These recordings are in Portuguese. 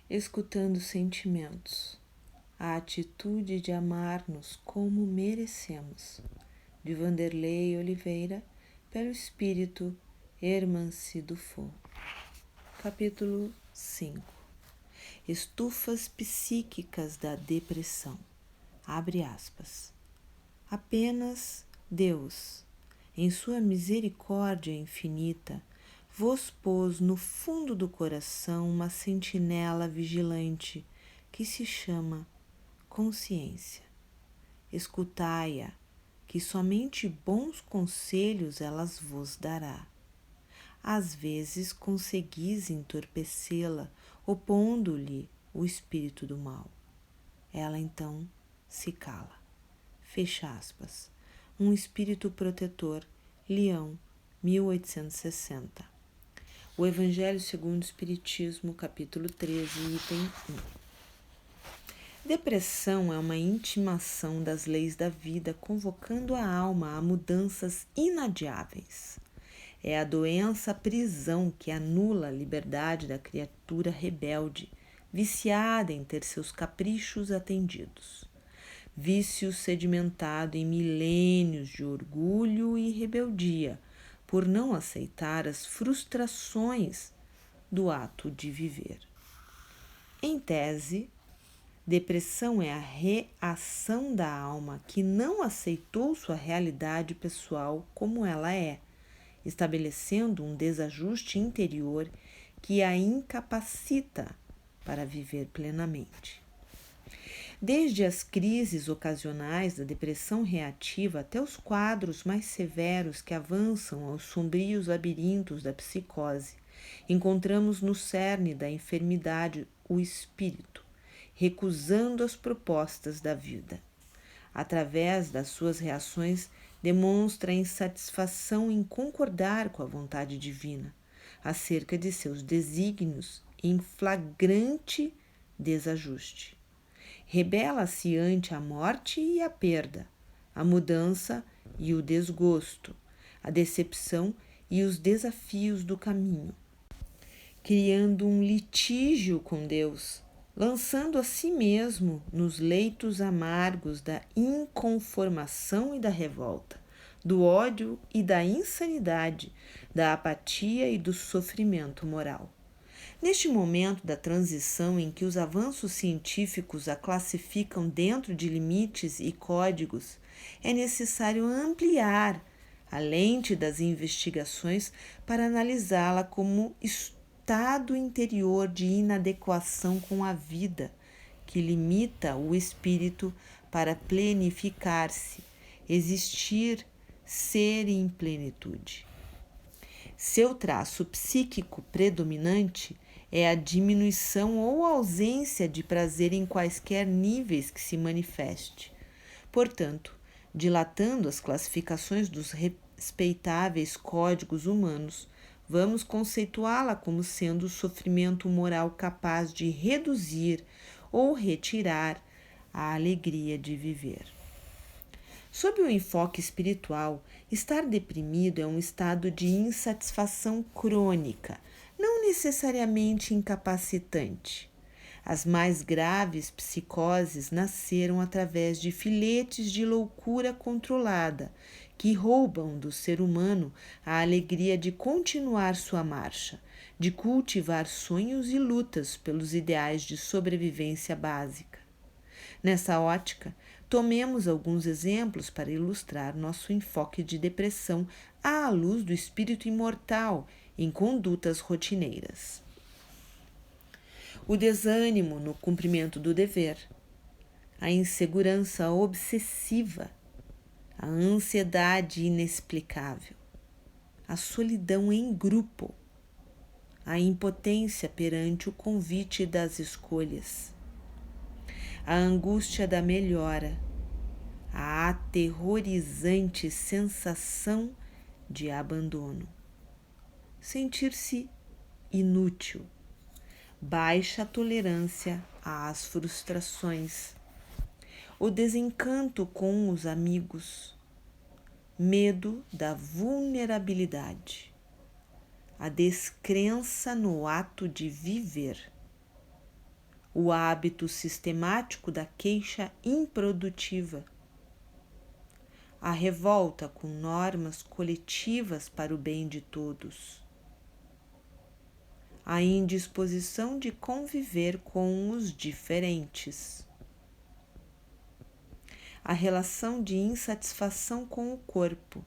escutando sentimentos, a atitude de amar-nos como merecemos. De Vanderlei Oliveira, pelo Espírito Hermanci Dufour. Capítulo 5. Estufas psíquicas da depressão. Abre aspas. Apenas Deus, em sua misericórdia infinita, vos pôs no fundo do coração uma sentinela vigilante que se chama consciência. Escutai-a, que somente bons conselhos elas vos dará. Às vezes conseguis entorpecê-la, opondo-lhe o espírito do mal. Ela então se cala. Fecha aspas. Um espírito protetor, Leão, 1860. O Evangelho segundo o Espiritismo, capítulo 13, item 1. Depressão é uma intimação das leis da vida, convocando a alma a mudanças inadiáveis. É a doença prisão que anula a liberdade da criatura rebelde, viciada em ter seus caprichos atendidos. Vício sedimentado em milênios de orgulho e rebeldia, por não aceitar as frustrações do ato de viver. Em tese, depressão é a reação da alma que não aceitou sua realidade pessoal como ela é, estabelecendo um desajuste interior que a incapacita para viver plenamente. Desde as crises ocasionais da depressão reativa até os quadros mais severos que avançam aos sombrios labirintos da psicose, encontramos no cerne da enfermidade o espírito, recusando as propostas da vida. Através das suas reações, demonstra insatisfação em concordar com a vontade divina, acerca de seus desígnios em flagrante desajuste. Rebela-se ante a morte e a perda, a mudança e o desgosto, a decepção e os desafios do caminho, criando um litígio com Deus, lançando a si mesmo nos leitos amargos da inconformação e da revolta, do ódio e da insanidade, da apatia e do sofrimento moral. Neste momento da transição em que os avanços científicos a classificam dentro de limites e códigos, é necessário ampliar a lente das investigações para analisá-la como estado interior de inadequação com a vida, que limita o espírito para plenificar-se, existir, ser em plenitude. Seu traço psíquico predominante é a diminuição ou ausência de prazer em quaisquer níveis que se manifeste. Portanto, dilatando as classificações dos respeitáveis códigos humanos, vamos conceituá-la como sendo o sofrimento moral capaz de reduzir ou retirar a alegria de viver. Sob o enfoque espiritual, estar deprimido é um estado de insatisfação crônica, não necessariamente incapacitante. As mais graves psicoses nasceram através de filetes de loucura controlada, que roubam do ser humano a alegria de continuar sua marcha, de cultivar sonhos e lutas pelos ideais de sobrevivência básica. Nessa ótica, tomemos alguns exemplos para ilustrar nosso enfoque de depressão à luz do espírito imortal em condutas rotineiras. O desânimo no cumprimento do dever, a insegurança obsessiva, a ansiedade inexplicável, a solidão em grupo, a impotência perante o convite das escolhas, a angústia da melhora, a aterrorizante sensação de abandono, sentir-se inútil, baixa tolerância às frustrações, o desencanto com os amigos, medo da vulnerabilidade, a descrença no ato de viver, o hábito sistemático da queixa improdutiva, a revolta com normas coletivas para o bem de todos, a indisposição de conviver com os diferentes, a relação de insatisfação com o corpo,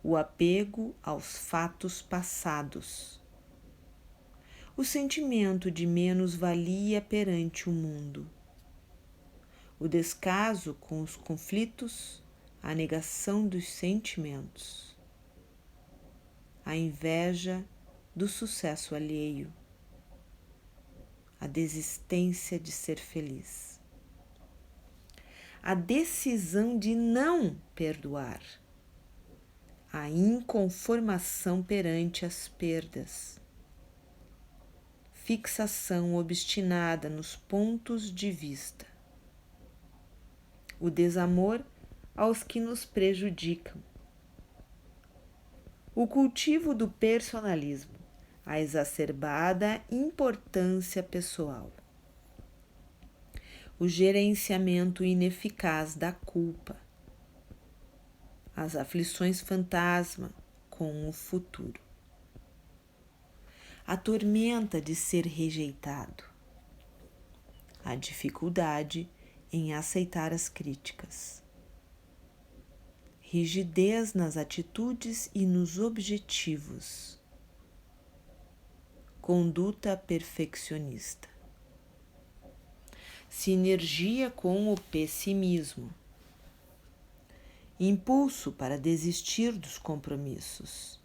o apego aos fatos passados, o sentimento de menos-valia perante o mundo, o descaso com os conflitos, a negação dos sentimentos, a inveja do sucesso alheio, a desistência de ser feliz, a decisão de não perdoar, a inconformação perante as perdas, fixação obstinada nos pontos de vista, o desamor aos que nos prejudicam, o cultivo do personalismo, a exacerbada importância pessoal, o gerenciamento ineficaz da culpa, as aflições fantasma com o futuro, a tormenta de ser rejeitado, a dificuldade em aceitar as críticas, rigidez nas atitudes e nos objetivos, conduta perfeccionista, sinergia com o pessimismo, impulso para desistir dos compromissos,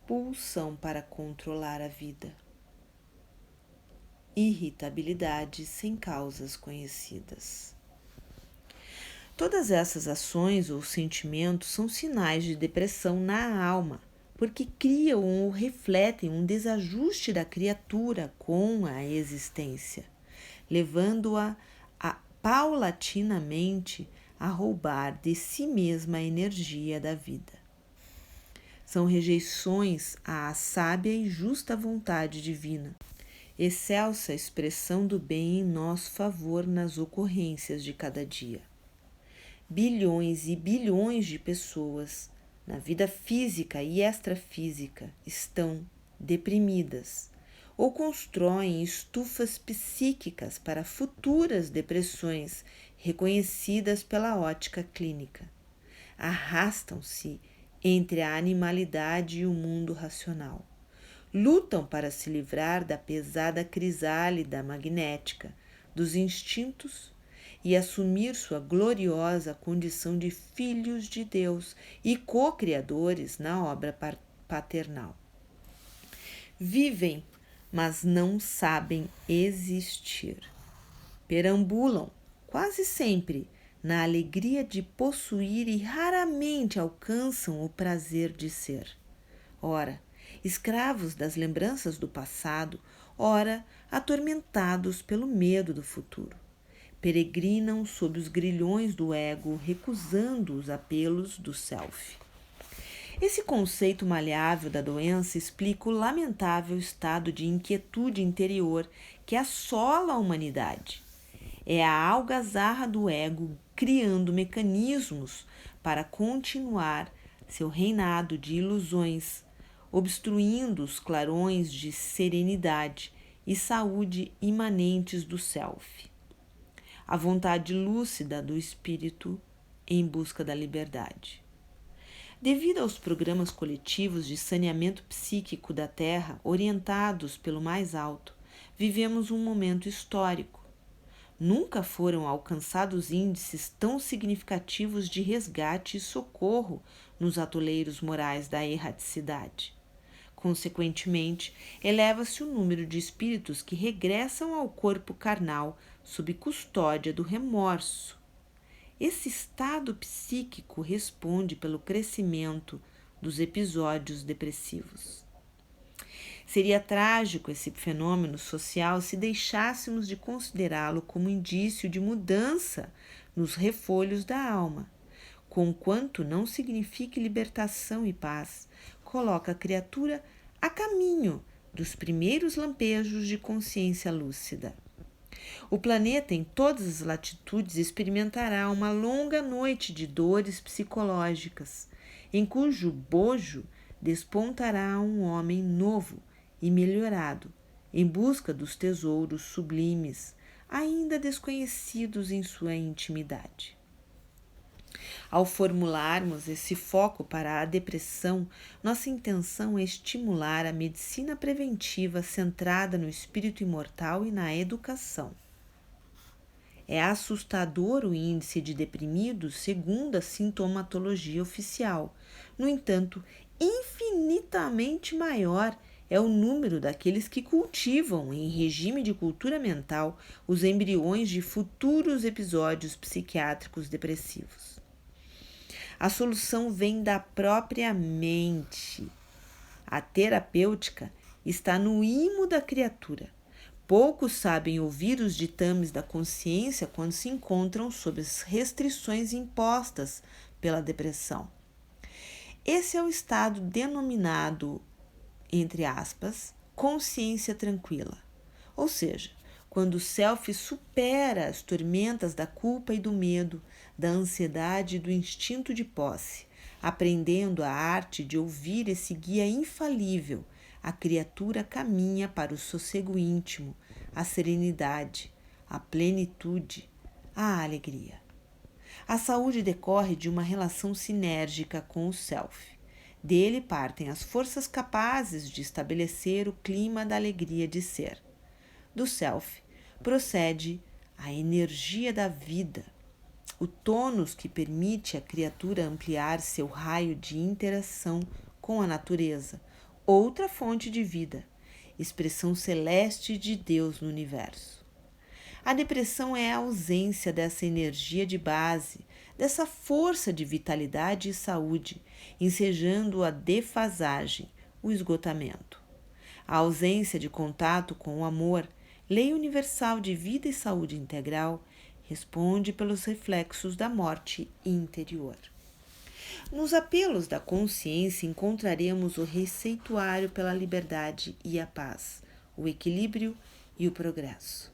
pulsão para controlar a vida, irritabilidade sem causas conhecidas. Todas essas ações ou sentimentos são sinais de depressão na alma, porque criam ou refletem um desajuste da criatura com a existência, levando-a paulatinamente a roubar de si mesma a energia da vida. São rejeições à sábia e justa vontade divina, excelsa expressão do bem em nosso favor nas ocorrências de cada dia. Bilhões e bilhões de pessoas, na vida física e extrafísica, estão deprimidas ou constroem estufas psíquicas para futuras depressões reconhecidas pela ótica clínica. Arrastam-se entre a animalidade e o mundo racional. Lutam para se livrar da pesada crisálida magnética dos instintos e assumir sua gloriosa condição de filhos de Deus e co-criadores na obra paternal. Vivem, mas não sabem existir. Perambulam, quase sempre, na alegria de possuir e raramente alcançam o prazer de ser. Ora, escravos das lembranças do passado, ora, atormentados pelo medo do futuro. Peregrinam sob os grilhões do ego, recusando os apelos do self. Esse conceito maleável da doença explica o lamentável estado de inquietude interior que assola a humanidade. É a algazarra do ego criando mecanismos para continuar seu reinado de ilusões, obstruindo os clarões de serenidade e saúde imanentes do self. A vontade lúcida do espírito em busca da liberdade. Devido aos programas coletivos de saneamento psíquico da Terra, orientados pelo mais alto, vivemos um momento histórico. Nunca foram alcançados índices tão significativos de resgate e socorro nos atoleiros morais da erraticidade. Consequentemente, eleva-se o número de espíritos que regressam ao corpo carnal sob custódia do remorso. Esse estado psíquico responde pelo crescimento dos episódios depressivos. Seria trágico esse fenômeno social se deixássemos de considerá-lo como indício de mudança nos refolhos da alma, conquanto não signifique libertação e paz, coloca a criatura a caminho dos primeiros lampejos de consciência lúcida. O planeta, em todas as latitudes, experimentará uma longa noite de dores psicológicas, em cujo bojo despontará um homem novo e melhorado, em busca dos tesouros sublimes, ainda desconhecidos em sua intimidade. Ao formularmos esse foco para a depressão, nossa intenção é estimular a medicina preventiva centrada no espírito imortal e na educação. É assustador o índice de deprimidos segundo a sintomatologia oficial. No entanto, infinitamente maior é o número daqueles que cultivam, em regime de cultura mental, os embriões de futuros episódios psiquiátricos depressivos. A solução vem da própria mente. A terapêutica está no imo da criatura. Poucos sabem ouvir os ditames da consciência quando se encontram sob as restrições impostas pela depressão. Esse é o estado denominado, entre aspas, consciência tranquila. Ou seja, quando o self supera as tormentas da culpa e do medo, da ansiedade e do instinto de posse, aprendendo a arte de ouvir esse guia infalível, a criatura caminha para o sossego íntimo, a serenidade, a plenitude, a alegria. A saúde decorre de uma relação sinérgica com o self. Dele partem as forças capazes de estabelecer o clima da alegria de ser. Do self procede a energia da vida, o tônus que permite à criatura ampliar seu raio de interação com a natureza, outra fonte de vida, expressão celeste de Deus no universo. A depressão é a ausência dessa energia de base, dessa força de vitalidade e saúde, ensejando a defasagem, o esgotamento. A ausência de contato com o amor, lei universal de vida e saúde integral, responde pelos reflexos da morte interior. Nos apelos da consciência encontraremos o receituário pela liberdade e a paz, o equilíbrio e o progresso.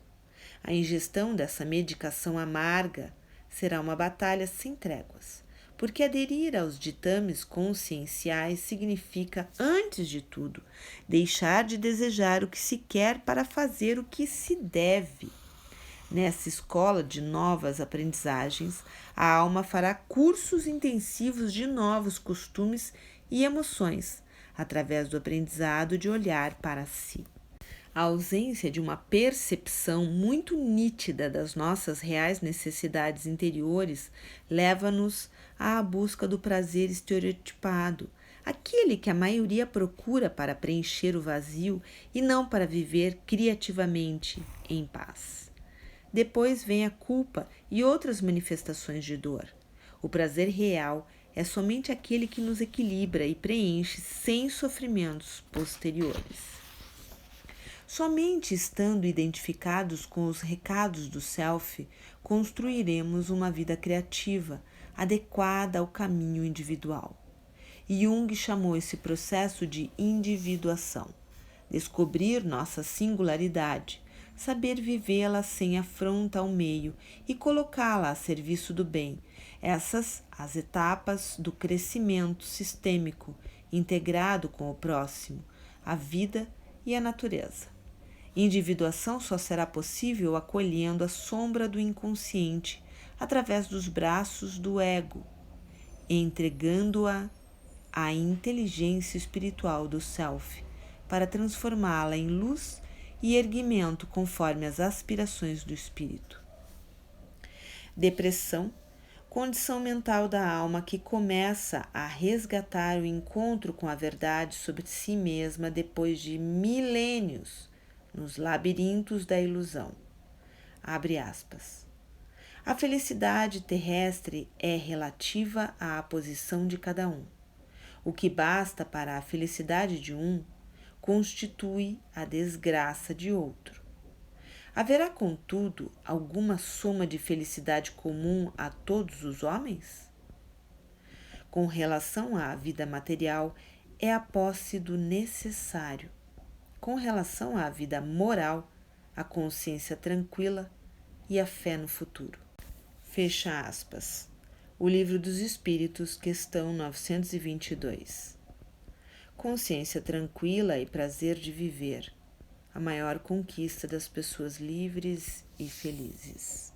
A ingestão dessa medicação amarga será uma batalha sem tréguas, porque aderir aos ditames conscienciais significa, antes de tudo, deixar de desejar o que se quer para fazer o que se deve. Nessa escola de novas aprendizagens, a alma fará cursos intensivos de novos costumes e emoções, através do aprendizado de olhar para si. A ausência de uma percepção muito nítida das nossas reais necessidades interiores leva-nos à busca do prazer estereotipado, aquele que a maioria procura para preencher o vazio e não para viver criativamente em paz. Depois vem a culpa e outras manifestações de dor. O prazer real é somente aquele que nos equilibra e preenche sem sofrimentos posteriores. Somente estando identificados com os recados do self, construiremos uma vida criativa, adequada ao caminho individual. Jung chamou esse processo de individuação. Descobrir nossa singularidade, saber vivê-la sem afronta ao meio e colocá-la a serviço do bem. Essas as etapas do crescimento sistêmico, integrado com o próximo, a vida e a natureza. Individuação só será possível acolhendo a sombra do inconsciente através dos braços do ego, entregando-a à inteligência espiritual do self, para transformá-la em luz e erguimento conforme as aspirações do espírito. Depressão, condição mental da alma que começa a resgatar o encontro com a verdade sobre si mesma depois de milênios nos labirintos da ilusão. Abre aspas. A felicidade terrestre é relativa à posição de cada um. O que basta para a felicidade de um constitui a desgraça de outro. Haverá, contudo, alguma soma de felicidade comum a todos os homens? Com relação à vida material, é a posse do necessário. com relação à vida moral, a consciência tranquila e a fé no futuro. Fecha aspas. O Livro dos Espíritos, questão 922. Consciência tranquila e prazer de viver, a maior conquista das pessoas livres e felizes.